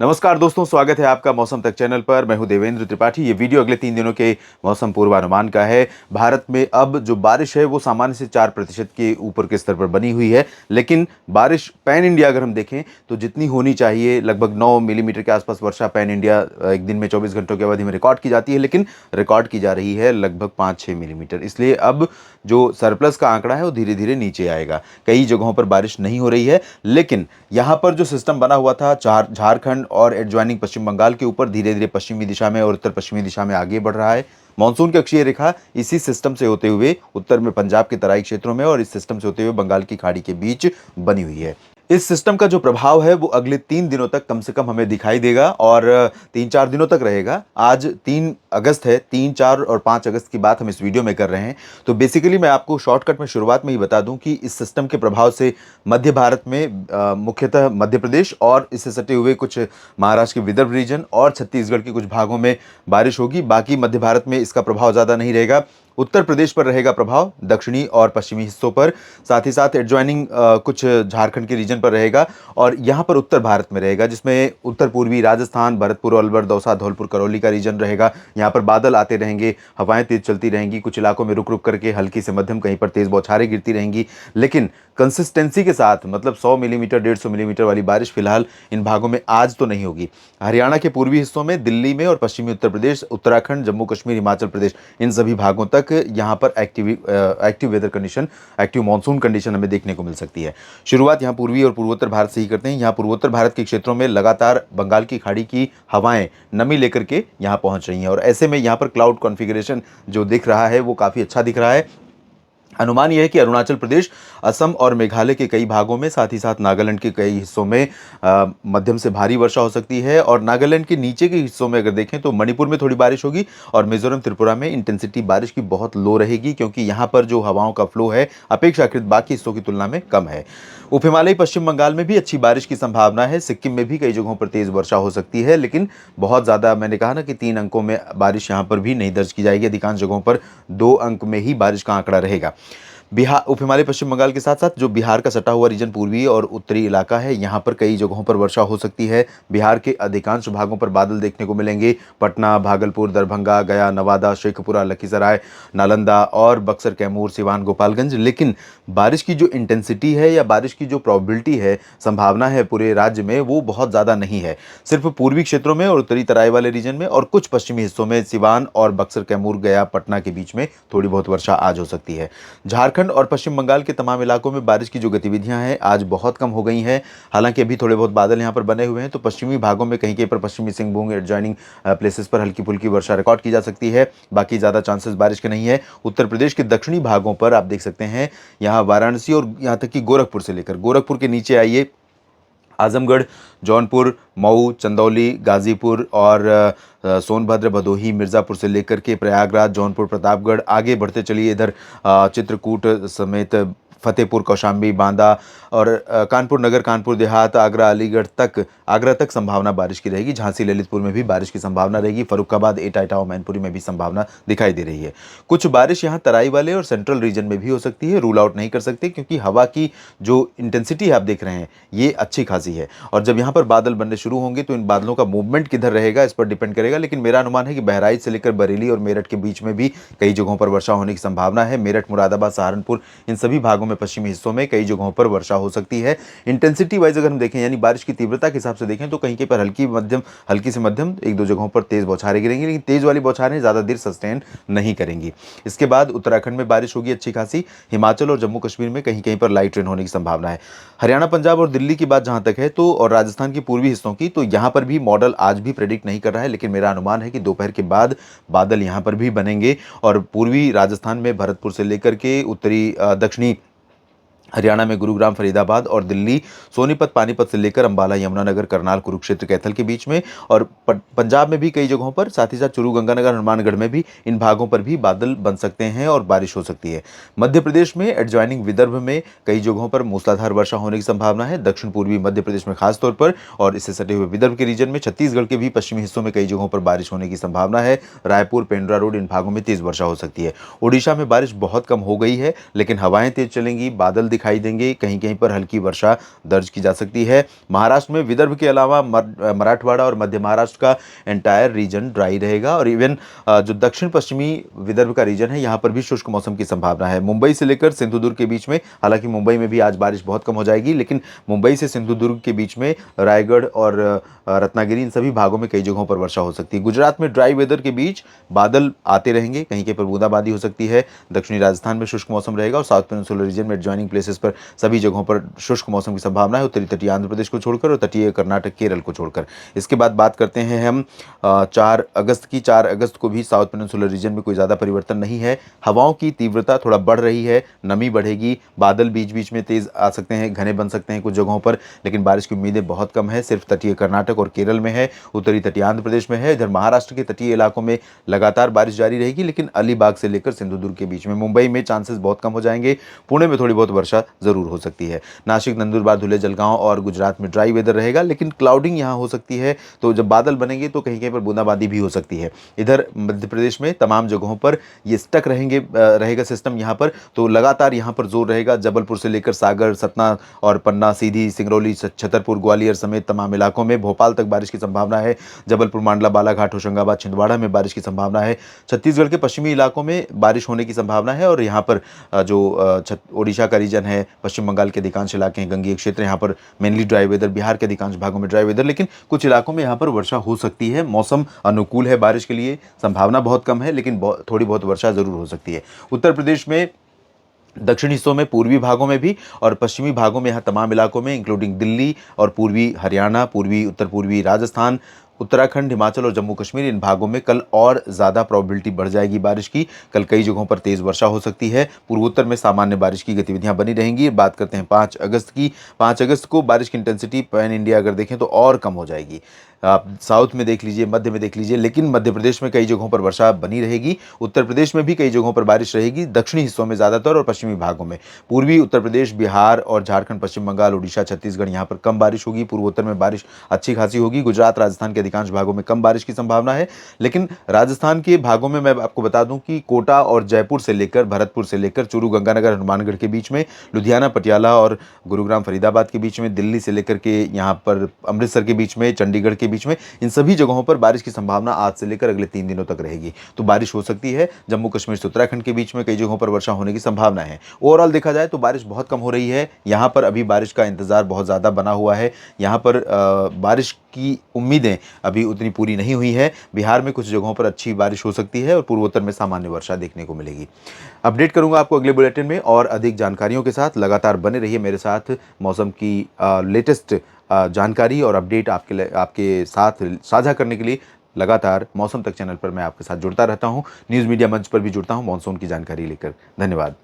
नमस्कार दोस्तों, स्वागत है आपका मौसम तक चैनल पर। मैं हूं देवेंद्र त्रिपाठी। ये वीडियो अगले 3 दिनों के मौसम पूर्वानुमान का है। भारत में अब जो बारिश है वो सामान्य से 4% के ऊपर के स्तर पर बनी हुई है, लेकिन बारिश पैन इंडिया अगर हम देखें तो जितनी होनी चाहिए लगभग 9 मिलीमीटर के आसपास वर्षा पैन इंडिया एक दिन में 24 घंटों की अवधि में रिकॉर्ड की जाती है, लेकिन रिकॉर्ड की जा रही है लगभग 5-6 मिलीमीटर। इसलिए अब जो सरप्लस का आंकड़ा है वो धीरे धीरे नीचे आएगा। कई जगहों पर बारिश नहीं हो रही है, लेकिन यहाँ पर जो सिस्टम बना हुआ था झारखंड और एडजॉइनिंग पश्चिम बंगाल के ऊपर धीरे धीरे पश्चिमी दिशा में और उत्तर पश्चिमी दिशा में आगे बढ़ रहा है। मानसून की अक्षीय रेखा इसी सिस्टम से होते हुए उत्तर में पंजाब के तराई क्षेत्रों में और इस सिस्टम से होते हुए बंगाल की खाड़ी के बीच बनी हुई है। इस सिस्टम का जो प्रभाव है वो अगले 3 दिनों तक कम से कम हमें दिखाई देगा और 3-4 दिनों तक रहेगा। आज 3 अगस्त है, 3, 4 और 5 अगस्त की बात हम इस वीडियो में कर रहे हैं। तो बेसिकली मैं आपको शॉर्टकट में शुरुआत में ही बता दूं कि इस सिस्टम के प्रभाव से मध्य भारत में मुख्यतः मध्य प्रदेश और इससे सटे हुए कुछ महाराष्ट्र के विदर्भ रीजन और छत्तीसगढ़ के कुछ भागों में बारिश होगी। बाकी मध्य भारत में इसका प्रभाव ज़्यादा नहीं रहेगा। उत्तर प्रदेश पर रहेगा प्रभाव, दक्षिणी और पश्चिमी हिस्सों पर, साथ ही साथ एडजॉइनिंग कुछ झारखंड के रीजन पर रहेगा और यहाँ पर उत्तर भारत में रहेगा, जिसमें उत्तर पूर्वी राजस्थान, भरतपुर, अलवर, दौसा, धौलपुर, करौली का रीजन रहेगा। यहाँ पर बादल आते रहेंगे, हवाएं तेज चलती रहेंगी, कुछ इलाकों में रुक रुक करके हल्की से मध्यम, कहीं पर तेज बौछारें गिरती रहेंगी, लेकिन कंसिस्टेंसी के साथ मतलब 100 मिलीमीटर 150 मिलीमीटर वाली बारिश फिलहाल इन भागों में आज तो नहीं होगी। हरियाणा के पूर्वी हिस्सों में, दिल्ली में और पश्चिमी उत्तर प्रदेश, उत्तराखंड, जम्मू कश्मीर, हिमाचल प्रदेश, इन सभी भागों तक यहाँ पर active weather condition, active monsoon condition हमें देखने को मिल सकती है। शुरुआत यहाँ पूर्वी और पूर्वोत्तर भारत से ही करते हैं। यहाँ पूर्वोत्तर भारत के क्षेत्रों में लगातार बंगाल की खाड़ी की हवाएं नमी लेकर के यहाँ पहुँच रही हैं और ऐसे में यहाँ पर क्लाउड कॉन्फ़िगरेशन जो दिख रहा है वो काफ़ी अच्छा दिख रहा है। अनुमान यह है कि अरुणाचल प्रदेश, असम और मेघालय के कई भागों में, साथ ही साथ नागालैंड के कई हिस्सों में मध्यम से भारी वर्षा हो सकती है और नागालैंड के नीचे के हिस्सों में अगर देखें तो मणिपुर में थोड़ी बारिश होगी और मिजोरम, त्रिपुरा में इंटेंसिटी बारिश की बहुत लो रहेगी, क्योंकि यहाँ पर जो हवाओं का फ्लो है अपेक्षाकृत बाकी हिस्सों की तुलना में कम है। उप हिमालयी पश्चिम बंगाल में भी अच्छी बारिश की संभावना है। सिक्किम में भी कई जगहों पर तेज वर्षा हो सकती है, लेकिन बहुत ज़्यादा, मैंने कहा ना कि 3 अंकों में बारिश यहाँ पर भी नहीं दर्ज की जाएगी। अधिकांश जगहों पर 2 अंक में ही बारिश का आंकड़ा रहेगा। बिहार, उप हिमालय पश्चिम बंगाल के साथ साथ जो बिहार का सटा हुआ रीजन पूर्वी और उत्तरी इलाका है, यहाँ पर कई जगहों पर वर्षा हो सकती है। बिहार के अधिकांश भागों पर बादल देखने को मिलेंगे। पटना, भागलपुर, दरभंगा, गया, नवादा, शेखपुरा, लखीसराय, नालंदा और बक्सर, कैमूर, सिवान, गोपालगंज। लेकिन बारिश की जो इंटेंसिटी है या बारिश की जो प्रोबेबिलिटी है, संभावना है पूरे राज्य में, वो बहुत ज़्यादा नहीं है। सिर्फ पूर्वी क्षेत्रों में और उत्तरी तराई वाले रीजन में और कुछ पश्चिमी हिस्सों में, सिवान और बक्सर, कैमूर, गया, पटना के बीच में थोड़ी बहुत वर्षा आज हो सकती है। झारखंड और पश्चिम बंगाल के तमाम इलाकों में बारिश की जो गतिविधियां हैं आज बहुत कम हो गई हैं। हालांकि अभी थोड़े बहुत बादल यहां पर बने हुए हैं, तो पश्चिमी भागों में कहीं कहीं पर पश्चिमी सिंहभूम एडजॉइनिंग प्लेसेस पर हल्की फुल्की वर्षा रिकॉर्ड की जा सकती है। बाकी ज़्यादा चांसेस बारिश के नहीं है। उत्तर प्रदेश के दक्षिणी भागों पर आप देख सकते हैं, यहाँ वाराणसी और यहाँ तक कि गोरखपुर से लेकर गोरखपुर के नीचे आइए, आजमगढ़, जौनपुर, मऊ, चंदौली, गाजीपुर और सोनभद्र, भदोही, मिर्ज़ापुर से लेकर के प्रयागराज, जौनपुर, प्रतापगढ़, आगे बढ़ते चलिए इधर चित्रकूट समेत फतेहपुर, कौशाम्बी, बांदा और कानपुर नगर, कानपुर देहात, आगरा, अलीगढ़ तक, आगरा तक संभावना बारिश की रहेगी। झांसी, ललितपुर में भी बारिश की संभावना रहेगी। फर्रुखाबाद, एटा, इटावा, मैनपुरी में भी संभावना दिखाई दे रही है। कुछ बारिश यहाँ तराई वाले और सेंट्रल रीजन में भी हो सकती है, रूल आउट नहीं कर सकते, क्योंकि हवा की जो इंटेंसिटी आप देख रहे हैं ये अच्छी खासी है और जब यहाँ पर बादल बनने शुरू होंगे तो इन बादलों का मूवमेंट किधर रहेगा इस पर डिपेंड करेगा। लेकिन मेरा अनुमान है कि बहराइच से लेकर बरेली और मेरठ के बीच में भी कई जगहों पर वर्षा होने की संभावना है। मेरठ, मुरादाबाद, सहारनपुर, इन सभी भागों में पश्चिमी हिस्सों में कई जगहों पर वर्षा हो सकती है। इंटेंसिटी वाइज अगर हम देखें, यानी बारिश की तीव्रता के हिसाब से देखें, तो कहीं कहीं पर हल्की से मध्यम, 1-2 जगहों पर तेज बौछारें गिरेंगी, लेकिन तेज वाली बौछारें ज़्यादा देर सस्टेन नहीं करेंगी। इसके बाद उत्तराखंड में बारिश होगी अच्छी खासी। हिमाचल और जम्मू कश्मीर में कहीं कहीं पर लाइट रेन होने की संभावना है। हरियाणा, पंजाब और दिल्ली की बात जहां तक है तो, और राजस्थान के पूर्वी हिस्सों की, तो यहां पर भी मॉडल आज भी प्रेडिक्ट नहीं कर रहा है, लेकिन मेरा अनुमान है कि दोपहर के बाद बादल यहां पर भी बनेंगे और पूर्वी राजस्थान में भरतपुर से लेकर के उत्तरी दक्षिणी हरियाणा में गुरुग्राम, फरीदाबाद और दिल्ली, सोनीपत, पानीपत से लेकर अंबाला, यमुनानगर, करनाल, कुरुक्षेत्र, कैथल के बीच में और पंजाब में भी कई जगहों पर, साथ ही साथ चूरू, गंगानगर, हनुमानगढ़ में भी, इन भागों पर भी बादल बन सकते हैं और बारिश हो सकती है। मध्य प्रदेश में एडजॉइनिंग विदर्भ में कई जगहों पर मूसलाधार वर्षा होने की संभावना है। दक्षिण पूर्वी मध्य प्रदेश में खासतौर पर और इससे सटे हुए विदर्भ के रीजन में, छत्तीसगढ़ के भी पश्चिमी हिस्सों में कई जगहों पर बारिश होने की संभावना है। रायपुर, पेंड्रा रोड, इन भागों में तेज वर्षा हो सकती है। ओडिशा में बारिश बहुत कम हो गई है, लेकिन हवाएं तेज चलेंगी, बादल दिखाई देंगे, कहीं कहीं पर हल्की वर्षा दर्ज की जा सकती है। महाराष्ट्र में विदर्भ के अलावा मराठवाड़ा और मध्य महाराष्ट्र का एंटायर रीजन ड्राई रहेगा और इवन जो दक्षिण पश्चिमी विदर्भ का रीजन है यहाँ पर भी शुष्क मौसम की संभावना है। मुंबई से लेकर सिंधुदुर्ग के बीच में, हालांकि मुंबई में भी आज बारिश बहुत कम हो जाएगी, लेकिन मुंबई से सिंधुदुर्ग के बीच में रायगढ़ और रत्नागिरी, इन सभी भागों में कई जगहों पर वर्षा हो सकती है। गुजरात में ड्राई वेदर के बीच बादल आते रहेंगे, कहीं कहीं पर बूंदाबांदी हो सकती है। दक्षिणी राजस्थान में शुष्क मौसम रहेगा और साउथ पेनिनसुलर रीजन में एडजॉइनिंग प्लेसेस पर सभी जगहों पर शुष्क मौसम की संभावना है, उत्तरी तटीय आंध्र प्रदेश को छोड़कर और तटीय कर्नाटक केरल को छोड़कर। इसके बाद बात करते हैं हम 4 अगस्त की। 4 अगस्त को भी साउथ पेनिनसुलर रीजन में कोई ज़्यादा परिवर्तन नहीं है। हवाओं की तीव्रता थोड़ा बढ़ रही है, नमी बढ़ेगी, बादल बीच बीच में तेज़ आ सकते हैं, घने बन सकते हैं कुछ जगहों पर, लेकिन बारिश की उम्मीदें बहुत कम है। सिर्फ तटीय कर्नाटक और केरल में है, उत्तरी तटीय आंध्र प्रदेश में है। इधर महाराष्ट्र के तटीय इलाकों में लगातार बारिश जारी रहेगी, लेकिन अलीबाग से लेकर सिंधुदुर्ग के बीच में, मुंबई में चांसेस बहुत कम हो जाएंगे। पुणे में थोड़ी बहुत वर्षा जरूर हो सकती है। नासिक, नंदुरबार, धुले, जलगांव और गुजरात में ड्राई वेदर रहेगा, लेकिन क्लाउडिंग यहाँ हो सकती है, तो जब बादल बनेंगे तो कहीं कहीं पर बूंदाबांदी भी हो सकती है। इधर मध्य प्रदेश में तमाम जगहों पर ये स्टक रहेगा सिस्टम यहाँ पर, तो लगातार यहाँ पर जोर रहेगा। जबलपुर से लेकर सागर, सतना और पन्ना, सीधी, सिंगरौली, छतरपुर, ग्वालियर समेत तमाम इलाकों में, भोपाल तक बारिश की संभावना है। जबलपुर, मांडला, बालाघाट, होशंगाबाद, छिंदवाड़ा में बारिश की संभावना है। छत्तीसगढ़ के पश्चिमी इलाकों में बारिश होने की संभावना है और यहाँ पर जो ओडिशा का रीजन है, पश्चिम बंगाल के अधिकांश इलाके हैं, गंगीय क्षेत्र, यहाँ पर मेनली ड्राई वेदर, बिहार के अधिकांश भागों में ड्राई वेदर, लेकिन कुछ इलाकों में यहाँ पर वर्षा हो सकती है। मौसम अनुकूल है बारिश के लिए, संभावना बहुत कम है, लेकिन थोड़ी बहुत वर्षा जरूर हो सकती है। उत्तर प्रदेश में दक्षिणी हिस्सों में, पूर्वी भागों में भी और पश्चिमी भागों में, यहाँ तमाम इलाकों में इंक्लूडिंग दिल्ली और पूर्वी हरियाणा, पूर्वी उत्तर पूर्वी राजस्थान, उत्तराखंड, हिमाचल और जम्मू कश्मीर, इन भागों में कल और ज़्यादा प्रोबेबिलिटी बढ़ जाएगी बारिश की। कल कई जगहों पर तेज़ वर्षा हो सकती है। पूर्वोत्तर में सामान्य बारिश की गतिविधियां बनी रहेंगी। बात करते हैं 5 अगस्त की। 5 अगस्त को बारिश की इंटेंसिटी पैन इंडिया अगर देखें तो और कम हो जाएगी। आप साउथ में देख लीजिए, मध्य में देख लीजिए, लेकिन मध्य प्रदेश में कई जगहों पर वर्षा बनी रहेगी। उत्तर प्रदेश में भी कई जगहों पर बारिश रहेगी, दक्षिणी हिस्सों में ज़्यादातर और पश्चिमी भागों में। पूर्वी उत्तर प्रदेश, बिहार और झारखंड, पश्चिम बंगाल, उड़ीसा, छत्तीसगढ़, यहाँ पर कम बारिश होगी। पूर्वोत्तर में बारिश अच्छी खासी होगी। गुजरात, राजस्थान के अधिकांश भागों में कम बारिश की संभावना है, लेकिन राजस्थान के भागों में मैं आपको बता दूं कि कोटा और जयपुर से लेकर, भरतपुर से लेकर चूरू, गंगानगर, हनुमानगढ़ के बीच में, लुधियाना, पटियाला और गुरुग्राम, फरीदाबाद के बीच में, दिल्ली से लेकर के यहाँ पर अमृतसर के बीच में, चंडीगढ़ के बीच में, इन सभी जगहों पर बारिश की संभावना आज से लेकर अगले 3 दिनों तक रहेगी। तो बारिश हो सकती है। जम्मू कश्मीर से उत्तराखंड के बीच में कई जगहों पर वर्षा होने की संभावना है। ओवरऑल देखा जाए तो बारिश बहुत कम हो रही है। यहाँ पर अभी बारिश का इंतजार बहुत ज़्यादा बना हुआ है। यहाँ पर बारिश की उम्मीदें अभी उतनी पूरी नहीं हुई है। बिहार में कुछ जगहों पर अच्छी बारिश हो सकती है और पूर्वोत्तर में सामान्य वर्षा देखने को मिलेगी। अपडेट करूंगा आपको अगले बुलेटिन में और अधिक जानकारियों के साथ। लगातार बने रहिए मेरे साथ। मौसम की लेटेस्ट जानकारी और अपडेट आपके साथ साझा करने के लिए लगातार मौसम तक चैनल पर मैं आपके साथ जुड़ता रहता हूं। न्यूज़ मीडिया मंच पर भी जुड़ता हूं मॉनसून की जानकारी लेकर। धन्यवाद।